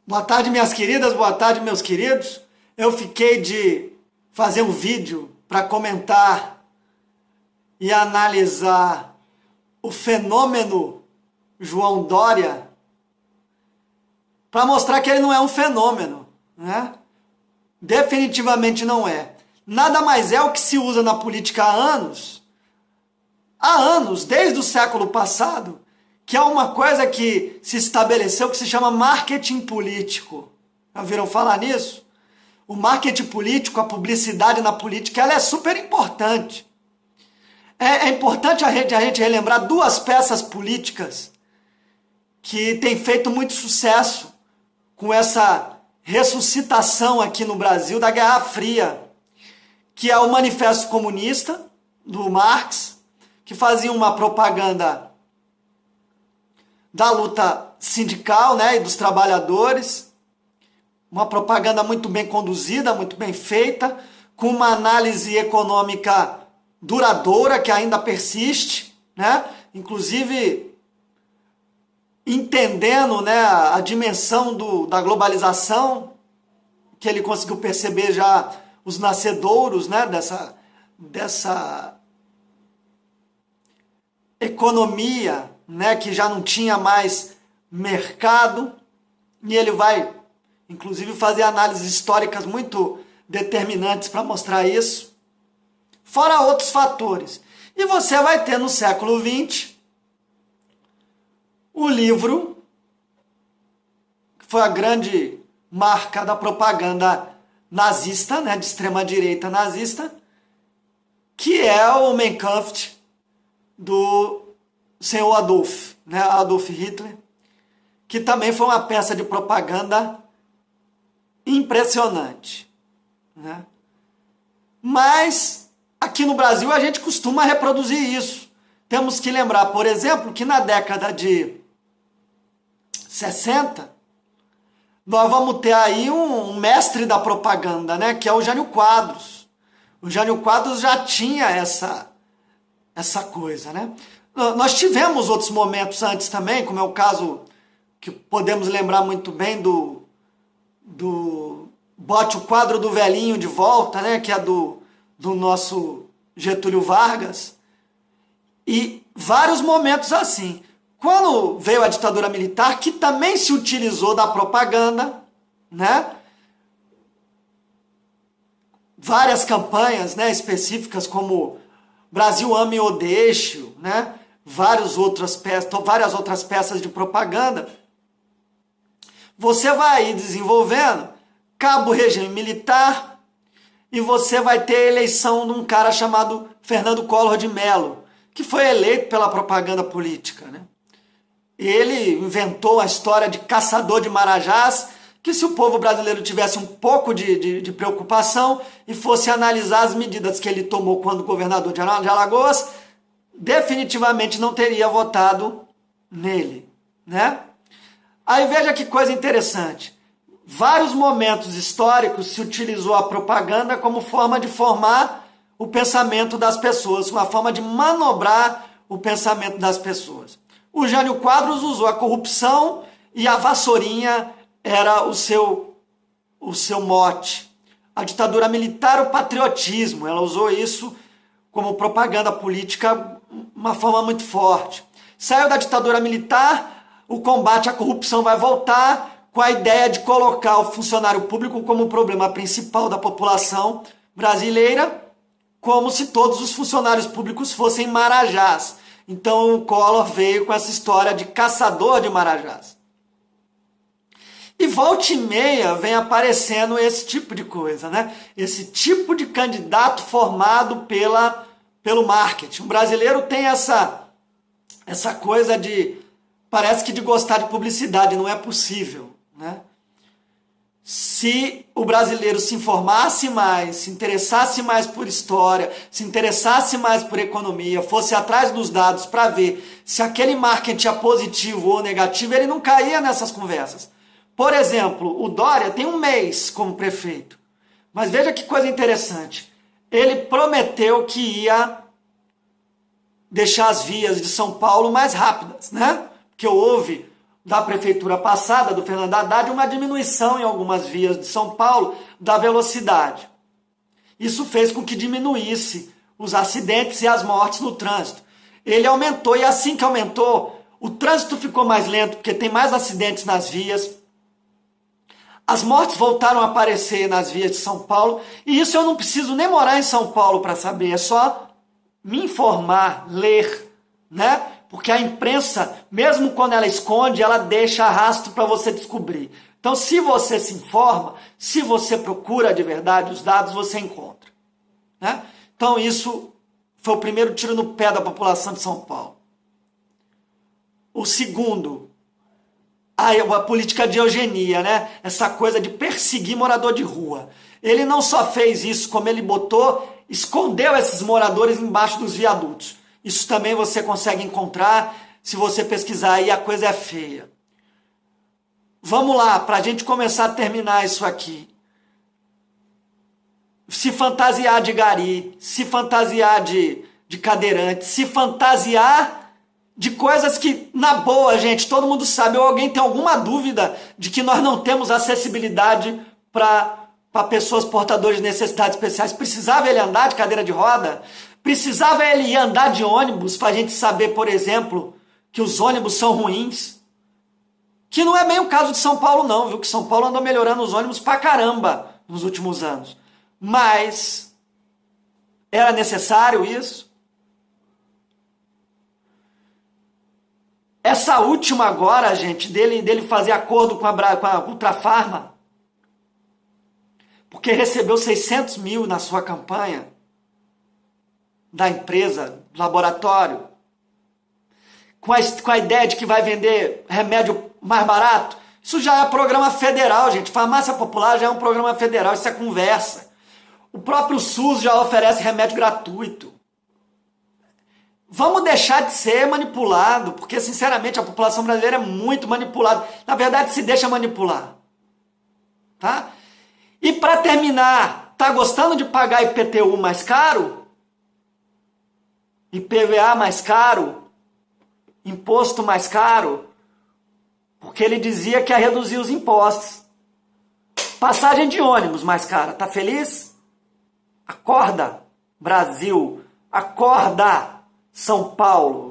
Boa tarde, minhas queridas, boa tarde, meus queridos. Eu fiquei de fazer um vídeo para comentar e analisar o fenômeno João Dória, para mostrar que ele não é um fenômeno, né? Definitivamente não é. Nada mais é o que se usa na política há anos, desde o século passado, que é uma coisa que se estabeleceu que se chama marketing político. Já viram falar nisso? O marketing político, a publicidade na política, ela é super importante. É importante a gente relembrar duas peças políticas que têm feito muito sucesso com essa ressuscitação aqui no Brasil da Guerra Fria, que é o Manifesto Comunista, do Marx, que fazia uma propaganda da luta sindical, né, e dos trabalhadores, uma propaganda muito bem conduzida, muito bem feita, com uma análise econômica duradoura que ainda persiste, né, inclusive entendendo, né, a dimensão da globalização, que ele conseguiu perceber já os nascedouros, né, dessa economia, né, que já não tinha mais mercado, e ele vai, inclusive, fazer análises históricas muito determinantes para mostrar isso, fora outros fatores. E você vai ter no século XX o livro, que foi a grande marca da propaganda nazista, né, de extrema-direita nazista, que é o Mein Kampf do senhor Adolf, né, Adolf Hitler, que também foi uma peça de propaganda impressionante, né? Mas aqui no Brasil a gente costuma reproduzir isso. Temos que lembrar, por exemplo, que na década de 60, nós vamos ter aí um mestre da propaganda, né, que é o Jânio Quadros. O Jânio Quadros já tinha essa coisa, né? Nós tivemos outros momentos antes também, como é o caso que podemos lembrar muito bem do Bote o Quadro do Velhinho de Volta, né, que é do nosso Getúlio Vargas, e vários momentos assim. Quando veio a ditadura militar, que também se utilizou da propaganda, né? Várias campanhas, né, específicas, como Brasil ame ou deixe, né? Várias outras peças de propaganda. Você vai ir desenvolvendo, acaba o regime militar e você vai ter a eleição de um cara chamado Fernando Collor de Mello, que foi eleito pela propaganda política, né? Ele inventou a história de caçador de marajás, que se o povo brasileiro tivesse um pouco de preocupação e fosse analisar as medidas que ele tomou quando governador de Alagoas, definitivamente não teria votado nele, né? Aí veja que coisa interessante. Vários momentos históricos se utilizou a propaganda como forma de formar o pensamento das pessoas, uma forma de manobrar o pensamento das pessoas. O Jânio Quadros usou a corrupção e a vassourinha era o seu mote. A ditadura militar, o patriotismo, ela usou isso como propaganda política, uma forma muito forte. Saiu da ditadura militar, o combate à corrupção vai voltar com a ideia de colocar o funcionário público como o problema principal da população brasileira, como se todos os funcionários públicos fossem marajás. Então o Collor veio com essa história de caçador de marajás. E volta e meia vem aparecendo esse tipo de coisa, né? Esse tipo de candidato formado pelo marketing. O brasileiro tem essa coisa parece que de gostar de publicidade, não é possível, né? Se o brasileiro se informasse mais, se interessasse mais por história, se interessasse mais por economia, fosse atrás dos dados para ver se aquele marketing é positivo ou negativo, ele não caía nessas conversas. Por exemplo, o Dória tem um mês como prefeito, mas veja que coisa interessante. Ele prometeu que ia deixar as vias de São Paulo mais rápidas, né? Porque houve da prefeitura passada, do Fernando Haddad, uma diminuição em algumas vias de São Paulo da velocidade. Isso fez com que diminuísse os acidentes e as mortes no trânsito. Ele aumentou, e assim que aumentou, o trânsito ficou mais lento, porque tem mais acidentes nas vias. As mortes voltaram a aparecer nas vias de São Paulo, e isso eu não preciso nem morar em São Paulo para saber, é só me informar, ler, né? Porque a imprensa, mesmo quando ela esconde, ela deixa rastro para você descobrir. Então, se você se informa, se você procura de verdade os dados, você encontra, né? Então, isso foi o primeiro tiro no pé da população de São Paulo. O segundo, a política de eugenia, né? Essa coisa de perseguir morador de rua. Ele não só fez isso, como ele escondeu esses moradores embaixo dos viadutos. Isso também você consegue encontrar, se você pesquisar aí, a coisa é feia. Vamos lá, para a gente começar a terminar isso aqui. Se fantasiar de gari, se fantasiar de cadeirante, se fantasiar de coisas que, na boa, gente, todo mundo sabe, ou alguém tem alguma dúvida de que nós não temos acessibilidade para pessoas portadoras de necessidades especiais. Precisava ele andar de cadeira de roda? Precisava ele ir andar de ônibus para a gente saber, por exemplo, que os ônibus são ruins? Que não é bem o caso de São Paulo não, viu? Que São Paulo andou melhorando os ônibus pra caramba nos últimos anos. Mas era necessário isso? Essa última agora, gente, dele fazer acordo com a Ultrafarma, porque recebeu 600 mil na sua campanha, da empresa, do laboratório, com a ideia de que vai vender remédio mais barato. Isso já é programa federal, gente. Farmácia popular já é um programa federal, isso é conversa. O próprio SUS já oferece remédio gratuito. Vamos deixar de ser manipulado, porque, sinceramente, a população brasileira é muito manipulada. Na verdade, se deixa manipular. Tá? E para terminar, tá gostando de pagar IPTU mais caro? IPVA mais caro? Imposto mais caro? Porque ele dizia que ia reduzir os impostos. Passagem de ônibus mais cara. Tá feliz? Acorda, Brasil. Acorda, São Paulo.